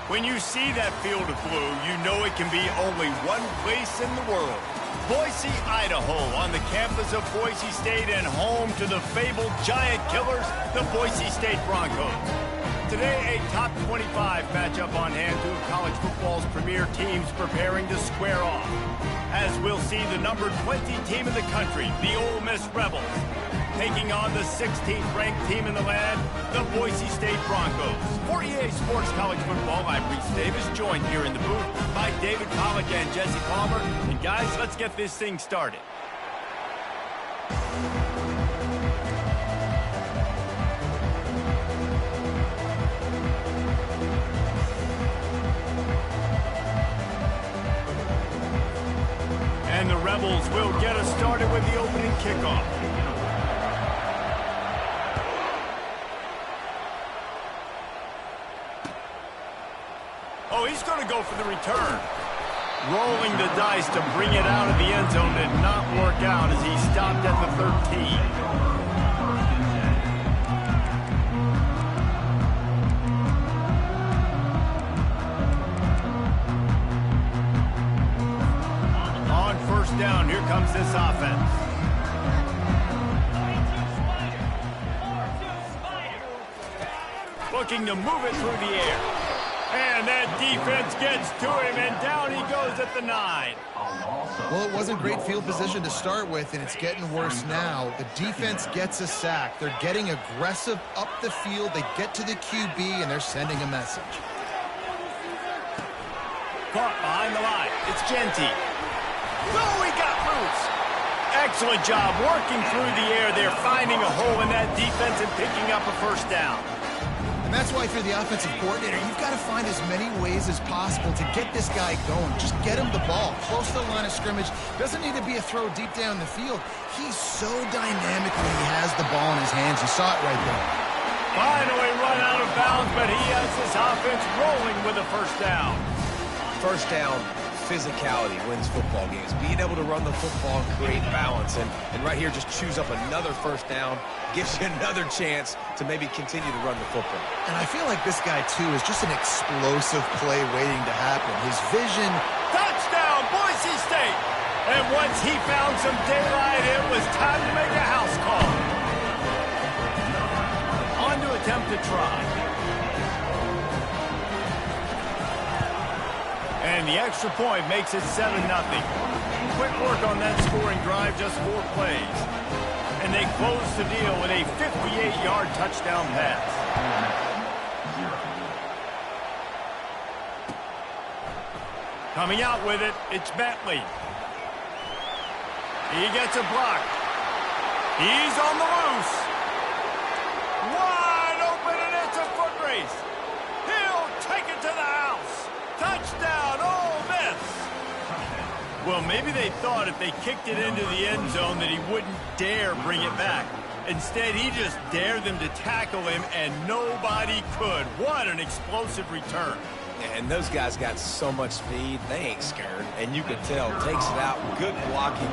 When you see that field of blue, you know it can be only one place in the world. Boise, Idaho, on the campus of Boise State and home to the fabled giant killers, the Boise State Broncos. Today, a top 25 matchup on hand, two of college football's premier teams preparing to square off. As we'll see the number 20 team in the country, the Ole Miss Rebels, taking on the 16th ranked team in the land, the Boise State Broncos. For EA Sports College Football, I'm Reese Davis, joined here in the booth by David Pollack and Jesse Palmer. And guys, let's get this thing started. And the Rebels will get us started with the opening kickoff. Oh, he's going to go for the return. Rolling the dice to bring it out of the end zone did not work out as he stopped at the 13. On first down, here comes this offense. Looking to move it through the air. And that defense gets to him, and down he goes at the 9. Well, it wasn't great field position to start with, and it's getting worse now. The defense gets a sack. They're getting aggressive up the field. They get to the QB, and they're sending a message. Caught behind the line. It's Genty. Oh, he got loose. Excellent job working through the air. They're finding a hole in that defense and picking up a first down. And that's why, if you're the offensive coordinator, you've got to find as many ways as possible to get this guy going. Just get him the ball close to the line of scrimmage. Doesn't need to be a throw deep down the field. He's so dynamic when he has the ball in his hands. You saw it right there. Finally run out of bounds, but he has this offense rolling with a first down. First down, physicality wins football games. Being able to run the football and create balance. And right here, just choose up another first down. Gives you another chance to maybe continue to run the football. And I feel like this guy, too, is just an explosive play waiting to happen. His vision... Touchdown, Boise State! And once he found some daylight, it was time to make a house call. On to attempt to try. And the extra point makes it 7-0. Quick work on that scoring drive, just 4 plays. And they close the deal with a 58-yard touchdown pass. Coming out with it, it's Bentley. He gets a block. He's on the loose. Wide open, and it's a foot race. He'll take it to the house. Touchdown, Ole Miss. Well, maybe they thought if they kicked it into the end zone that he wouldn't dare bring it back. Instead, he just dared them to tackle him, and nobody could. What an explosive return. And those guys got so much speed, they ain't scared. And you could tell, takes it out, good blocking,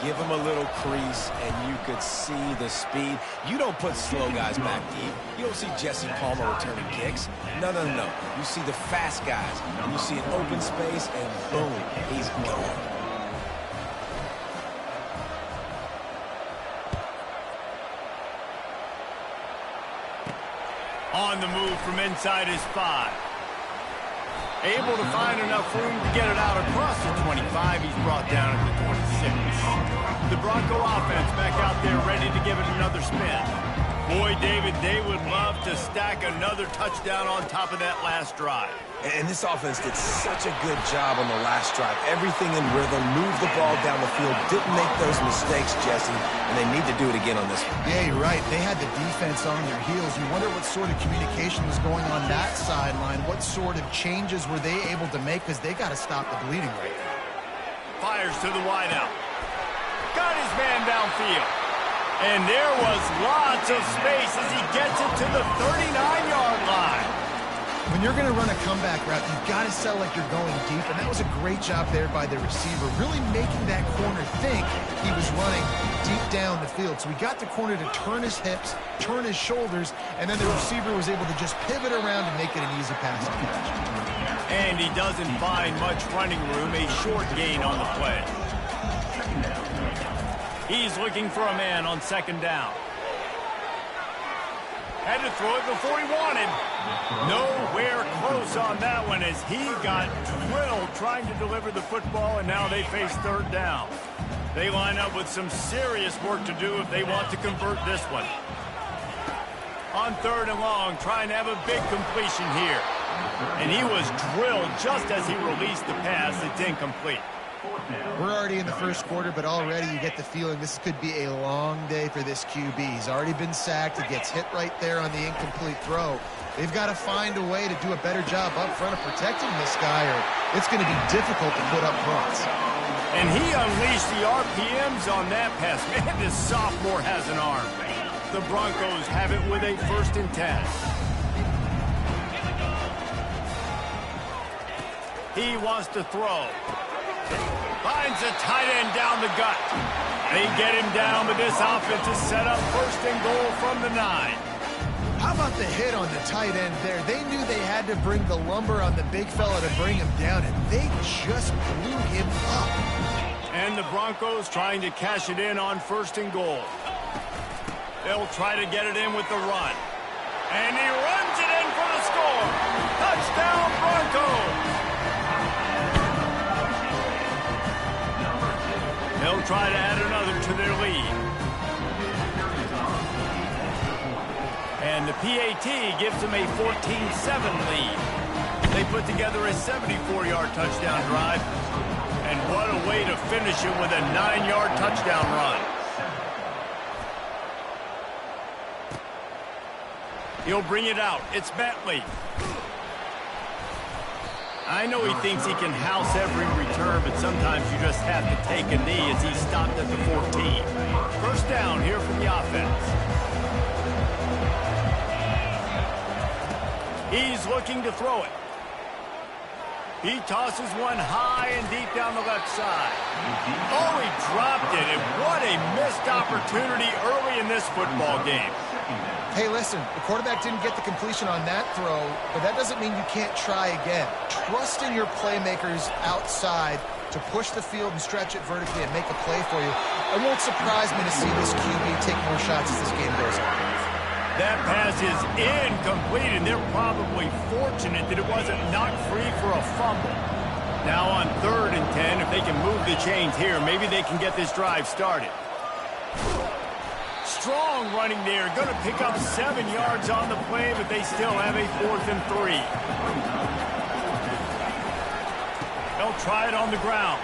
give him a little crease, and you could see the speed. You don't put slow guys back deep. You don't see Jesse Palmer returning kicks. No. You see the fast guys, and you see an open space, and boom, he's gone. On the move from inside his 5. Able to find enough room to get it out across the 25. He's brought down at the 26. The Bronco offense back out there ready to give it another spin. Boy, David, they would love to stack another touchdown on top of that last drive. And this offense did such a good job on the last drive. Everything in rhythm, moved the ball down the field, didn't make those mistakes, Jesse, and they need to do it again on this one. Yeah, you're right. They had the defense on their heels. You wonder what sort of communication was going on that sideline. What sort of changes were they able to make, because they got to stop the bleeding right now. Fires to the wideout. Got his man downfield. And there was lots of space as he gets it to the 39-yard line. When you're going to run a comeback route, you've got to sell like you're going deep, and that was a great job there by the receiver, really making that corner think he was running deep down the field. So he got the corner to turn his hips, turn his shoulders, and then the receiver was able to just pivot around and make it an easy pass to catch. And he doesn't find much running room, a short gain on the play. He's looking for a man on second down. Had to throw it before he wanted. Nowhere close on that one as he got drilled trying to deliver the football, and now they face third down. They line up with some serious work to do if they want to convert this one. On third and long, trying to have a big completion here. And he was drilled just as he released the pass. It's incomplete. We're already in the first quarter, but already you get the feeling this could be a long day for this QB. He's already been sacked. He gets hit right there on the incomplete throw. They've got to find a way to do a better job up front of protecting this guy, or it's going to be difficult to put up points. And he unleashed the RPMs on that pass. Man, this sophomore has an arm. The Broncos have it with a 1st and 10. He wants to throw. Finds a tight end down the gut. They get him down, but this offense is set up 1st and goal from the 9. How about the hit on the tight end there? They knew they had to bring the lumber on the big fella to bring him down, and they just blew him up. And the Broncos trying to cash it in on 1st and goal. They'll try to get it in with the run. And he runs it in for the score. Touchdown, Broncos! They'll try to add another to their lead. And the PAT gives them a 14-7 lead. They put together a 74-yard touchdown drive. And what a way to finish it with a 9-yard touchdown run. He'll bring it out. It's Bentley. I know he thinks he can house every return, but sometimes you just have to take a knee as he stopped at the 14. 1st down here for the offense. He's looking to throw it. He tosses one high and deep down the left side. Oh, he dropped it, and what a missed opportunity early in this football game. Hey, listen, the quarterback didn't get the completion on that throw, but that doesn't mean you can't try again. Trust in your playmakers outside to push the field and stretch it vertically and make a play for you. It won't surprise me to see this QB take more shots as this game goes on. That pass is incomplete, and they're probably fortunate that it wasn't knocked free for a fumble. Now on 3rd and 10, if they can move the chains here, maybe they can get this drive started. Strong running there. Going to pick up 7 yards on the play, but they still have a 4th and 3. They'll try it on the ground.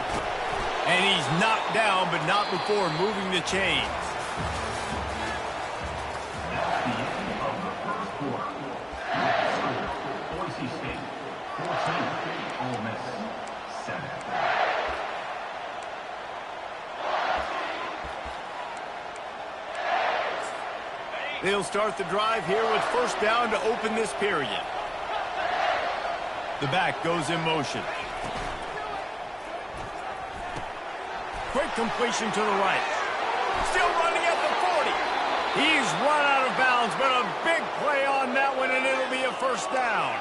And he's knocked down, but not before moving the chains. Boise State, 14, Ole Miss, 7. They'll start the drive here with 1st down to open this period. The back goes in motion. Quick completion to the right. Still running at the 40. He's run out of bounds, but a big play on that one, and it'll be a 1st down.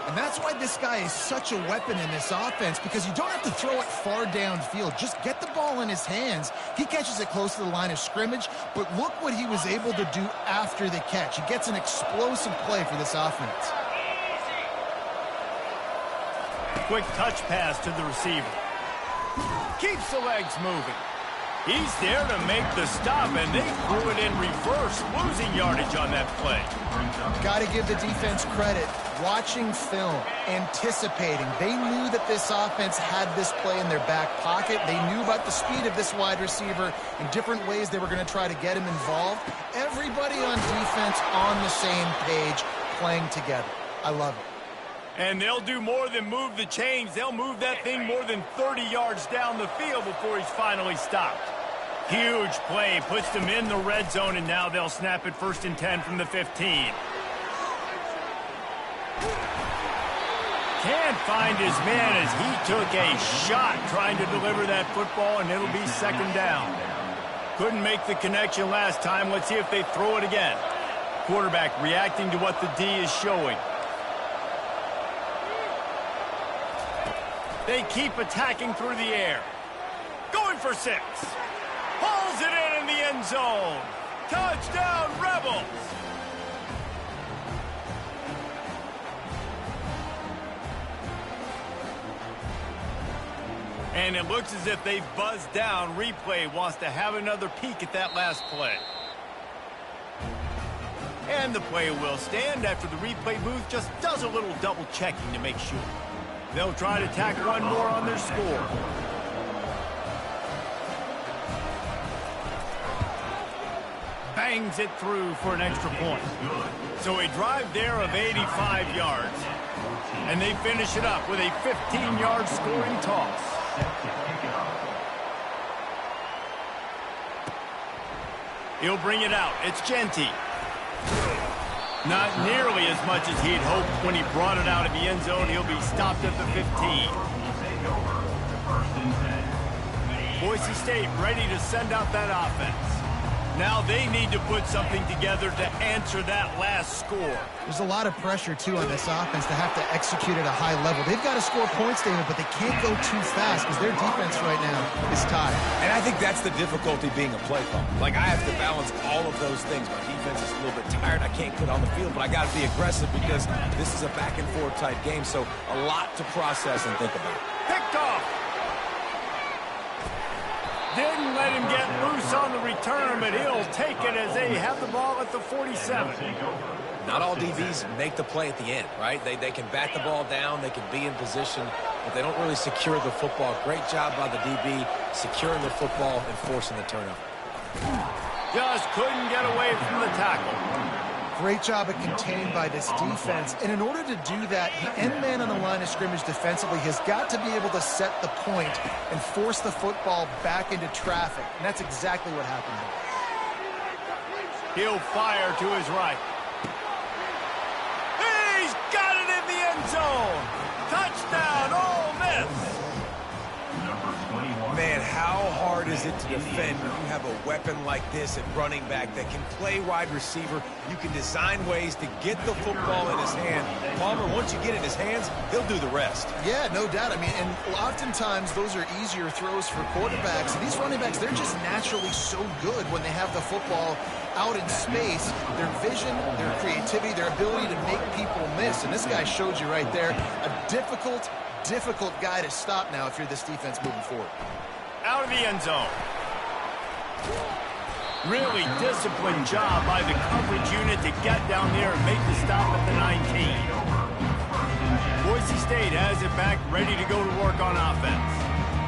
And that's why this guy is such a weapon in this offense, because you don't have to throw it far downfield. Just get the ball in his hands. He catches it close to the line of scrimmage, but look what he was able to do after the catch. He gets an explosive play for this offense. Quick touch pass to the receiver. Keeps the legs moving. He's there to make the stop, and they threw it in reverse, losing yardage on that play. Got to give the defense credit. Watching film, anticipating. They knew that this offense had this play in their back pocket. They knew about the speed of this wide receiver in different ways they were going to try to get him involved. Everybody on defense on the same page, playing together. I love it. And they'll do more than move the chains. They'll move that thing more than 30 yards down the field before he's finally stopped. Huge play, puts them in the red zone, and now they'll snap it 1st and 10 from the 15. Can't find his man as he took a shot trying to deliver that football, and it'll be 2nd down. Couldn't make the connection last time. Let's see if they throw it again. Quarterback reacting to what the D is showing. They keep attacking through the air. Going for 6. Pulls it in the end zone. Touchdown, Rebels! And it looks as if they've buzzed down. Replay wants to have another peek at that last play. And the play will stand after the replay booth just does a little double checking to make sure. They'll try to tack one more on their score. Bangs it through for an extra point. So a drive there of 85 yards. And they finish it up with a 15-yard scoring toss. He'll bring it out. It's Genty. Not nearly as much as he'd hoped when he brought it out of the end zone. He'll be stopped at the 15. Boise State ready to send out that offense. Now they need to put something together to answer that last score. There's a lot of pressure, too, on this offense to have to execute at a high level. They've got to score points, David, but they can't go too fast because their defense right now is tired. And I think that's the difficulty being a play caller. Like, I have to balance all of those things. My defense is a little bit tired. I can't get on the field, but I got to be aggressive because this is a back-and-forth type game, so a lot to process and think about. Picked off. Didn't let him get loose on the return, but he'll take it as they have the ball at the 47. Not all DBs make the play at the end, right? They can bat the ball down, they can be in position, but they don't really secure the football. Great job by the DB securing the football and forcing the turnover. Just couldn't get away from the tackle. Great job at containing by this defense. And in order to do that, the end man on the line of scrimmage defensively has got to be able to set the point and force the football back into traffic. And that's exactly what happened here. He'll fire to his right. He's got it in the end zone. Touchdown, Ole Miss. Man, how hard is it to defend when you have a weapon like this at running back that can play wide receiver? You can design ways to get the football in his hand. Palmer, once you get it in his hands, he'll do the rest. Yeah, no doubt. I mean, and oftentimes those are easier throws for quarterbacks. And these running backs, they're just naturally so good when they have the football out in space. Their vision, their creativity, their ability to make people miss. And this guy showed you right there, a difficult guy to stop now if you're this defense moving forward. Out of the end zone. Really disciplined job by the coverage unit to get down there and make the stop at the 19. Boise State has it back, ready to go to work on offense.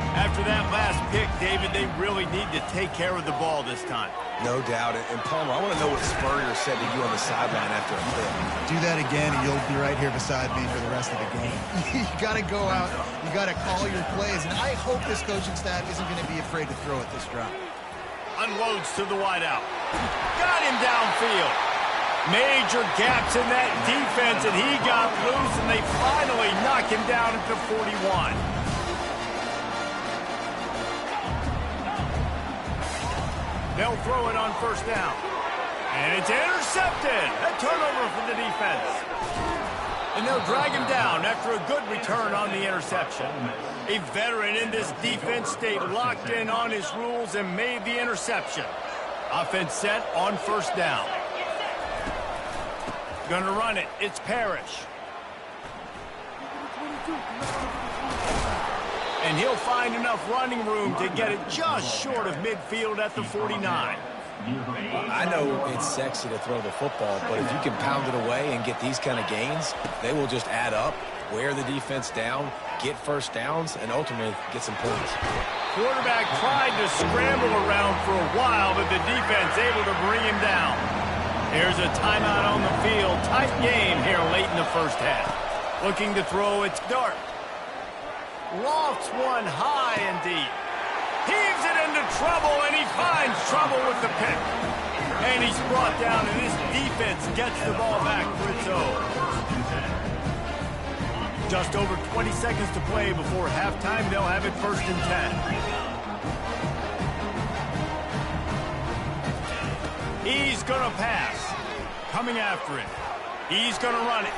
After that last pick, David, they really need to take care of the ball this time. No doubt. And Palmer, I want to know what Spurrier said to you on the sideline after a pick. Do that again, and you'll be right here beside me for the rest of the game. You got to go out. You got to call your plays. And I hope this coaching staff isn't going to be afraid to throw at this drop. Unloads to the wideout. Got him downfield. Major gaps in that defense, and he got loose, and they finally knock him down at the 41. They'll throw it on first down. And it's intercepted. A turnover for the defense. And they'll drag him down after a good return on the interception. A veteran in this defense stayed locked in on his rules and made the interception. Offense set on first down. Gonna run it. It's Parrish. And he'll find enough running room to get it just short of midfield at the 49. I know it's sexy to throw the football, but if you can pound it away and get these kind of gains, they will just add up, wear the defense down, get first downs, and ultimately get some points. Quarterback tried to scramble around for a while, but the defense able to bring him down. Here's a timeout on the field. Tight game here late in the first half. Looking to throw, it's Dart. Lofts one high and deep. Heaves it into trouble, and he finds trouble with the pick. And he's brought down, and this defense gets the ball back for its own. Just over 20 seconds to play before halftime. They'll have it 1st and 10. He's going to pass. Coming after it. He's going to run it.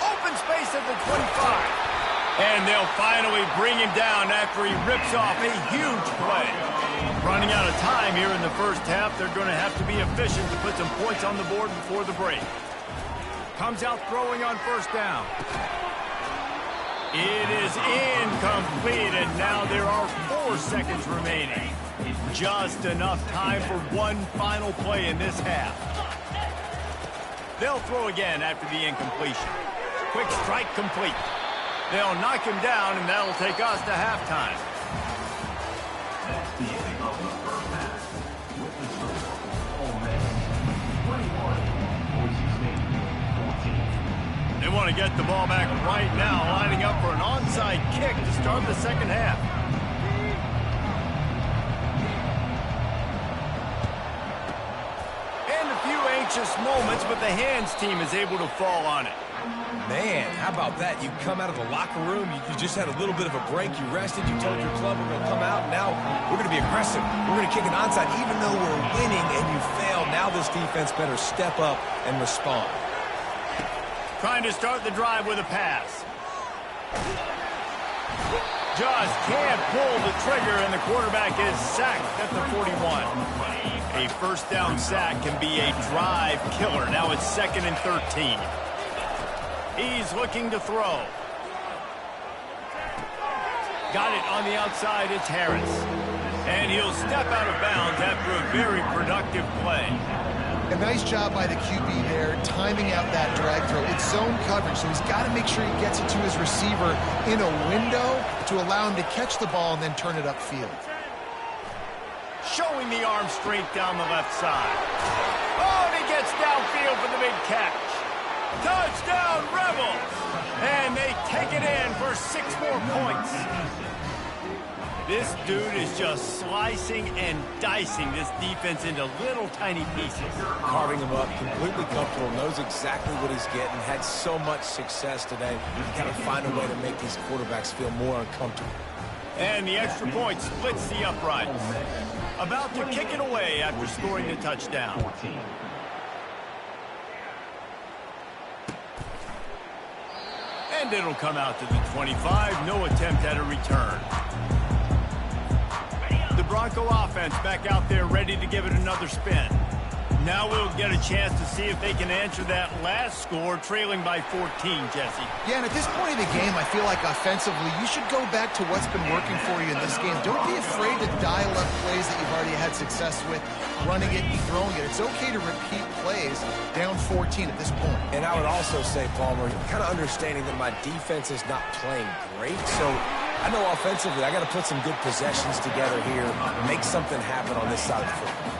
Open space at the 25. And they'll finally bring him down after he rips off a huge play. Running out of time here in the first half, they're going to have to be efficient to put some points on the board before the break. Comes out throwing on first down. It is incomplete, and now there are 4 seconds remaining. Just enough time for one final play in this half. They'll throw again after the incompletion. Quick strike complete. They'll knock him down, and that'll take us to halftime. That's the end of the first half. With the score, Ole Miss 21, Boise State 14. They want to get the ball back right now, lining up for an onside kick to start the second half. And a few anxious moments, but the hands team is able to fall on it. Man, how about that? You come out of the locker room, you just had a little bit of a break, you rested, you told your club we're going to come out, and now we're going to be aggressive. We're going to kick an onside even though we're winning and you fail. Now this defense better step up and respond. Trying to start the drive with a pass. Just can't pull the trigger, and the quarterback is sacked at the 41. A first down sack can be a drive killer. Now it's 2nd and 13. He's looking to throw. Got it on the outside. It's Harris. And he'll step out of bounds after a very productive play. A nice job by the QB there, timing out that drag throw. It's zone coverage, so he's got to make sure he gets it to his receiver in a window to allow him to catch the ball and then turn it upfield. Showing the arm strength down the left side. Oh, and he gets downfield for the big catch. Touchdown, Rebels! And they take it in for 6 more points. This dude is just slicing and dicing this defense into little tiny pieces. Carving him up, completely comfortable, knows exactly what he's getting, had so much success today. You got to find a way to make these quarterbacks feel more uncomfortable. And the extra point splits the uprights. About to kick it away after scoring the touchdown. 14. And it'll come out to the 25. No attempt at a return. The Bronco offense back out there ready to give it another spin. Now we'll get a chance to see if they can answer that last score, trailing by 14, Jesse. Yeah, and at this point in the game, I feel like offensively, you should go back to what's been working for you in this game. Don't be afraid to dial up plays that you've already had success with, running it and throwing it. It's okay to repeat plays down 14 at this point. And I would also say, Palmer, kind of understanding that my defense is not playing great, so I know offensively I got to put some good possessions together here, make something happen on this side of the football.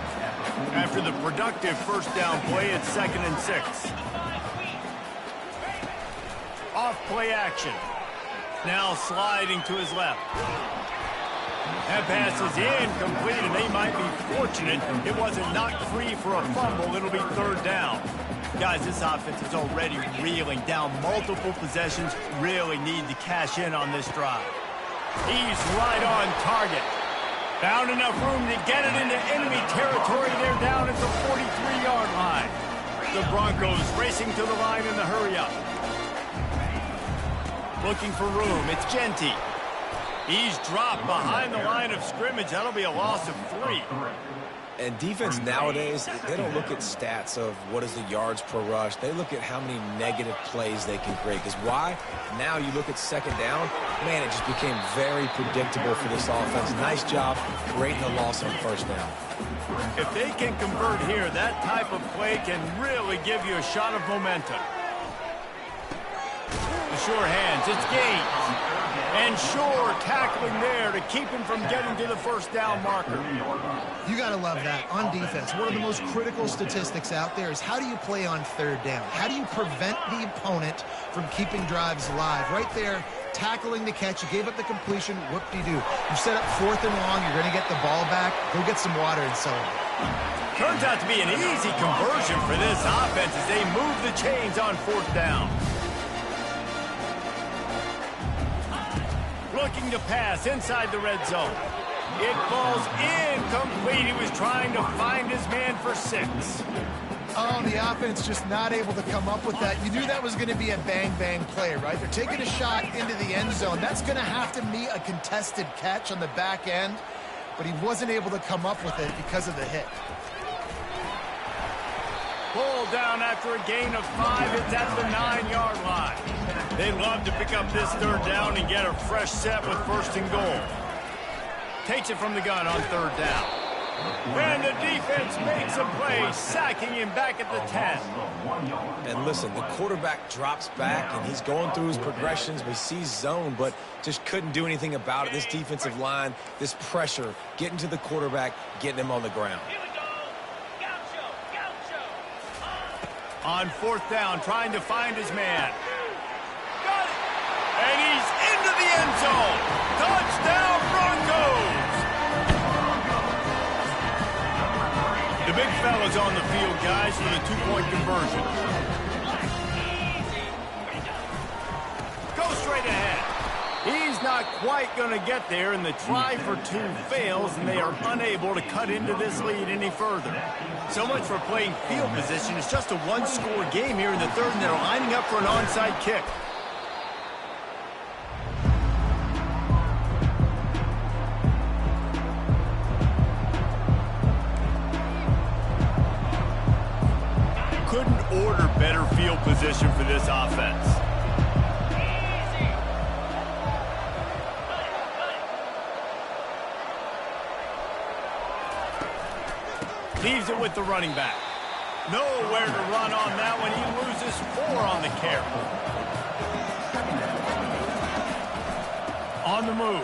After the productive first down play, it's 2nd and 6. Off play action. Now sliding to his left. That pass is incomplete, and they might be fortunate it wasn't knocked free for a fumble. It'll be 3rd down. Guys, this offense is already reeling down multiple possessions. Really need to cash in on this drive. He's right on target. Found enough room to get it into enemy territory. They're down at the 43-yard line. The Broncos racing to the line in the hurry-up. Looking for room. It's Genty. He's dropped behind the line of scrimmage. That'll be a loss of 3. And defense nowadays, they don't look at stats of what is the yards per rush. They look at how many negative plays they can create. Because why? Now you look at 2nd down, man, it just became very predictable for this offense. Nice job creating the loss on 1st down. If they can convert here, that type of play can really give you a shot of momentum. The sure hands, it's Gaines. And Shore tackling there to keep him from getting to the 1st down marker. You got to love that. On defense, one of the most critical statistics out there is how do you play on 3rd down? How do you prevent the opponent from keeping drives alive? Right there, tackling the catch. You gave up the completion. Whoop-de-doo. You set up 4th and long. You're going to get the ball back. Go get some water and so on. Turns out to be an easy conversion for this offense as they move the chains on 4th down. Looking to pass inside the red zone. It falls incomplete. He was trying to find his man for 6. Oh, the offense just not able to come up with that. You knew that was going to be a bang-bang play, right? They're taking a shot into the end zone. That's going to have to be a contested catch on the back end, but he wasn't able to come up with it because of the hit. Pulled down after a gain of 5. It's at the 9-yard line. They love to pick up this 3rd down and get a fresh set with 1st and goal. Takes it from the gun on 3rd down. And the defense makes a play, sacking him back at the 10. And listen, the quarterback drops back, and he's going through his progressions. We see zone, but just couldn't do anything about it. This defensive line, this pressure, getting to the quarterback, getting him on the ground. On 4th down, trying to find his man. Got it! And he's into the end zone. Touchdown, Broncos! The big fella's on the field, guys, for the 2-point conversion. Go straight ahead. He's not quite going to get there, and the try for 2 fails, and they are unable to cut into this lead any further. So much for playing field position. It's just a 1-score game here in the 3rd, and they're lining up for an onside kick. Couldn't order better field position for this offense. Leaves it with the running back. Nowhere to run on that one. He loses 4 on the carry. On the move.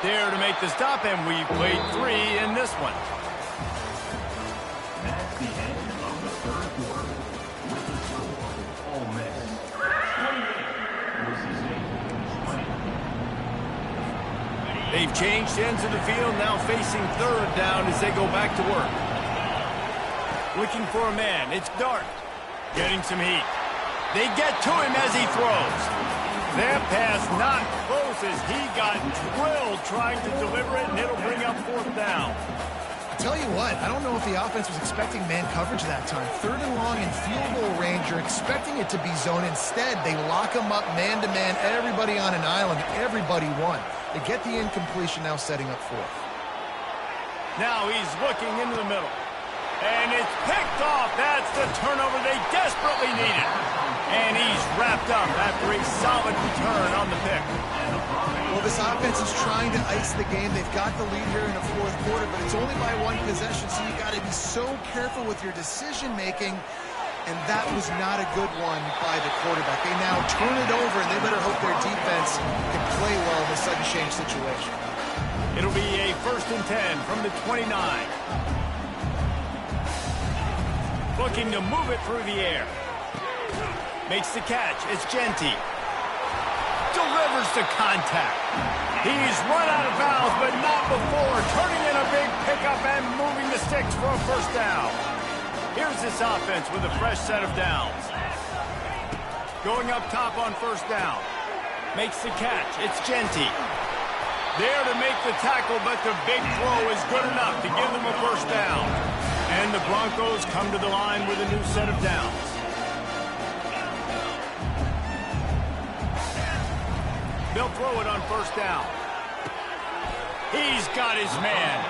There to make the stop, and we played 3 in this one. That's the end of the 3rd quarter with the score Ole Miss 28 versus 8. They've changed ends of the field, now facing 3rd down as they go back to work. Looking for a man. It's Dart. Getting some heat. They get to him as he throws. That pass not close as he got drilled trying to deliver it, and it'll bring up 4th down. I'll tell you what, I don't know if the offense was expecting man coverage that time. 3rd and long in field goal range, you're expecting it to be zone. Instead, they lock him up man-to-man, everybody on an island, everybody won. They get the incompletion, now setting up 4th. Now he's looking into the middle. And it's picked off. That's the turnover they desperately needed. And he's wrapped up after a solid return on the pick. Well, this offense is trying to ice the game. They've got the lead here in the 4th quarter, but it's only by 1 possession, so you got to be so careful with your decision-making. And that was not a good one by the quarterback. They now turn it over, and they better hope their defense can play well in a sudden change situation. It'll be a 1st and 10 from the 29. Looking to move it through the air. Makes the catch. It's Genty. Delivers to contact. He's run out of bounds, but not before. Turning in a big pickup and moving the sticks for a 1st down. Here's this offense with a fresh set of downs. Going up top on 1st down. Makes the catch. It's Genty. There to make the tackle, but the big throw is good enough to give them a 1st down. And the Broncos come to the line with a new set of downs. They'll throw it on 1st down. He's got his man.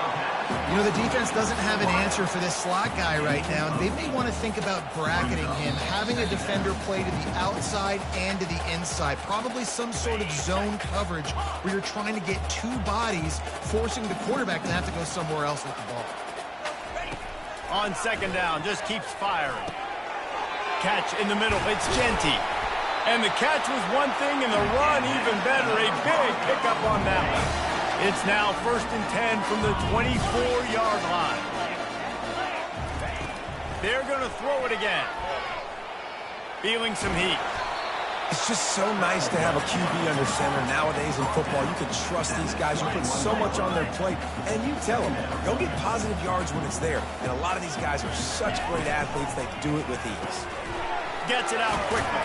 You know, the defense doesn't have an answer for this slot guy right now. They may want to think about bracketing him, having a defender play to the outside and to the inside. Probably some sort of zone coverage where you're trying to get 2 bodies, forcing the quarterback to have to go somewhere else with the ball. On 2nd down, just keeps firing. Catch in the middle, it's Genty. And the catch was one thing, and the run even better. A big pickup on that one. It's now 1st and 10 from the 24-yard line. They're going to throw it again. Feeling some heat. It's just so nice to have a QB under center nowadays in football. You can trust these guys. You put so much on their plate, and you tell them, go get positive yards when it's there. And a lot of these guys are such great athletes, they do it with ease. Gets it out quickly.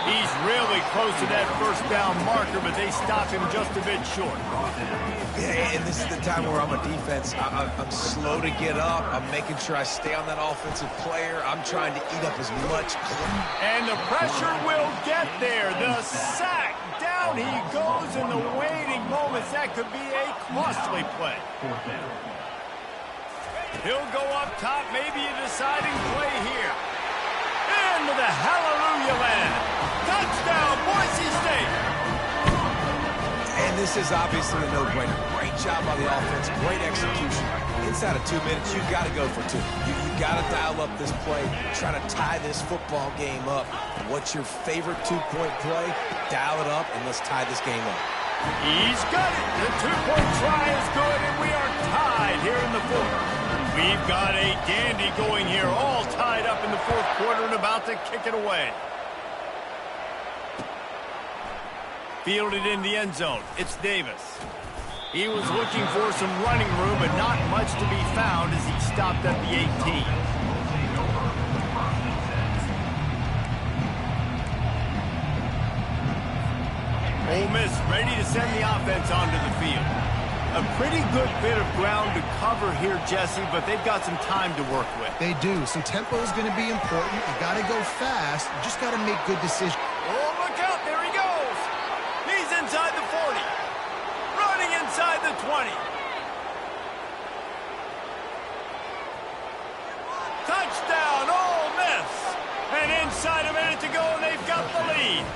He's really close to that first down marker, but they stop him just a bit short. Yeah, and this is the time where I'm a defense. I'm slow to get up. I'm making sure I stay on that offensive player. I'm trying to eat up as much. And the pressure will get there. The sack. Down he goes in the waiting moments. That could be a costly play. He'll go up top. Maybe a deciding play here. Into the hallelujah land. Touchdown, Boise State. And this is obviously a no-brainer. Great job by the offense, great execution. Inside of 2 minutes, you've got to go for two. You got to dial up this play, try to tie this football game up. What's your favorite two-point play? Dial it up, and let's tie this game up. He's got it. The two-point try is good, and we are tied here in the fourth. We've got a dandy going here, all tied up in the fourth quarter and about to kick it away. Fielded in the end zone. It's Davis. He was looking for some running room, but not much to be found as he stopped at the 18. Ole Miss ready to send the offense onto the field. A pretty good bit of ground to cover here, Jesse, but they've got some time to work with. They do. Some tempo is going to be important. You got to go fast. You just got to make good decisions. Oh, look out. There he goes. He's inside the 40. Running inside the 20. Touchdown, Ole Miss. And inside a minute to go, and they've got the lead.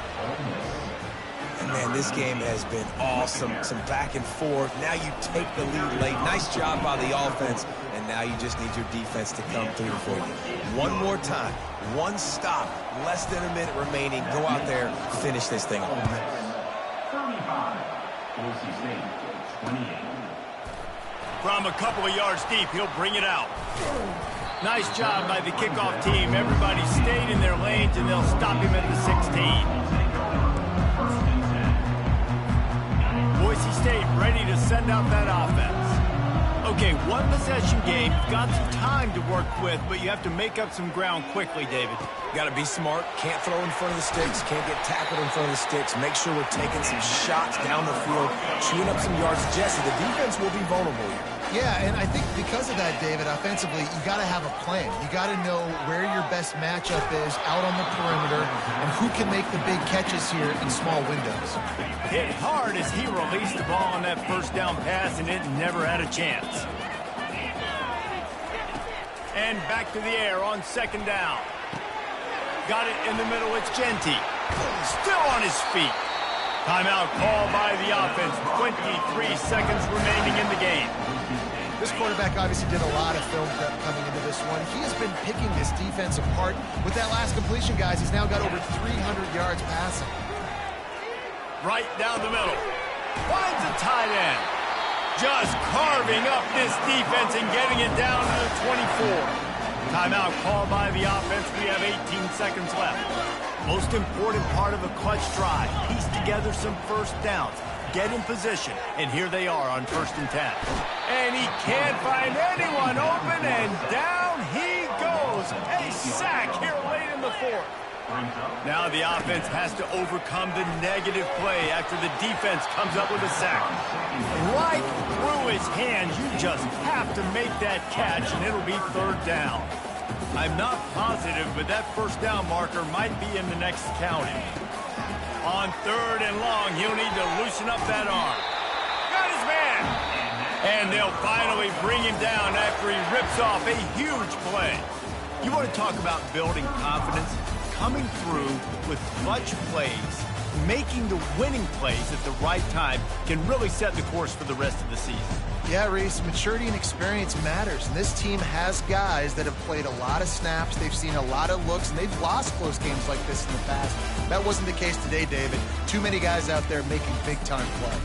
And man, this game has been awesome. Some back and forth. Now you take the lead late. Nice job by the offense. And now you just need your defense to come through for you. One more time. One stop. Less than a minute remaining. Go out there, finish this thing off. 35. Boise State, 28. From a couple of yards deep, he'll bring it out. Nice job by the kickoff team. Everybody stayed in their lanes, and they'll stop him at the 16. Boise State ready to send out that offense. Okay, one possession game. You've got some time to work with, but you have to make up some ground quickly, David. Got to be smart. Can't throw in front of the sticks. Can't get tackled in front of the sticks. Make sure we're taking some shots down the field, chewing up some yards. Jesse, the defense will be vulnerable here. Yeah, and I think because of that, David, offensively, you got to have a plan. You got to know where your best matchup is out on the perimeter and who can make the big catches here in small windows. Hit hard as he released the ball on that first down pass, and it never had a chance. And back to the air on second down. Got it in the middle. It's Genty. Still on his feet. Timeout call by the offense. 23 seconds remaining in the game. This quarterback obviously did a lot of film prep coming into this one. He has been picking this defense apart. With that last completion, guys, he's now got over 300 yards passing. Right down the middle. Finds a tight end. Just carving up this defense and getting it down to the 24. Timeout called by the offense. We have 18 seconds left. Most important part of a clutch drive. Piece together some first downs. Get in position. And here they are on 1st and 10. And he can't find anyone open, and down he goes. A sack here late in the fourth. Now the offense has to overcome the negative play after the defense comes up with a sack. Right through his hands. You just have to make that catch, and it'll be 3rd down. I'm not positive, but that first down marker might be in the next counting. On 3rd and long, he'll need to loosen up that arm. Got his man. And they'll finally bring him down after he rips off a huge play. You want to talk about building confidence? Coming through with clutch plays, making the winning plays at the right time can really set the course for the rest of the season. Yeah, Reese, maturity and experience matters. And this team has guys that have played a lot of snaps. They've seen a lot of looks, and they've lost close games like this in the past. That wasn't the case today, David. Too many guys out there making big-time play.